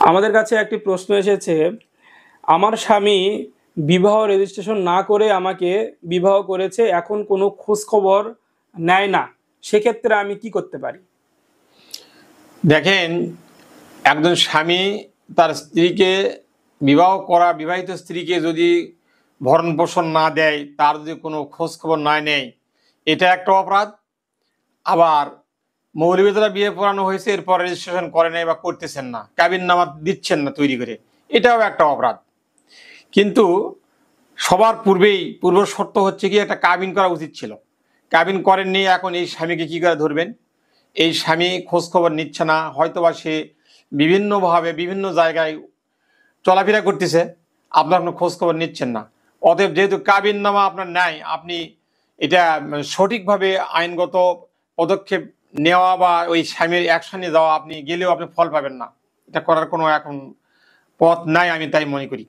আমাদের কাছে একটি প্রশ্ন এসেছে, আমার স্বামী বিবাহ রেজিস্ট্রেশন না করে আমাকে বিবাহ করেছে, এখন কোনো খোঁজ খবর নেয় না, সেক্ষেত্রে আমি কি করতে পারি? দেখেন, একজন স্বামী তার স্ত্রীকে বিবাহিত স্ত্রীকে যদি ভরণ পোষণ না দেয়, তার যদি কোনো খোঁজ খবর না নেয়, এটা একটা অপরাধ। আবার মৌলবী দ্বারা বিয়ে পড়ানো হয়েছে, এরপর রেজিস্ট্রেশন করে নাই বা করতেছেন না, কাবিননামা দিচ্ছেন না তৈরি করে, এটাও একটা অপরাধ। কিন্তু সবার পূর্ব শর্ত হচ্ছে কি, একটা কাবিন করা উচিত ছিল। কাবিন করেননি, এখন এই স্বামীকে কি করে ধরবেন? এই স্বামী খোঁজ খবর নিচ্ছে না, হয়তোবা সে বিভিন্নভাবে বিভিন্ন জায়গায় চলাফেরা করতেছে, আপনার কোনো খোঁজ খবর নিচ্ছেন না। অতএব যেহেতু কাবিন নামা আপনার নাই, আপনি এটা সঠিকভাবে আইনগত পদক্ষেপ নেওয়া বা ওই স্বামীর অ্যাকশনে যাওয়া, আপনি গেলেও আপনি ফল পাবেন না। এটা করার কোনো এখন পথ নাই, আমি তাই মনে করি।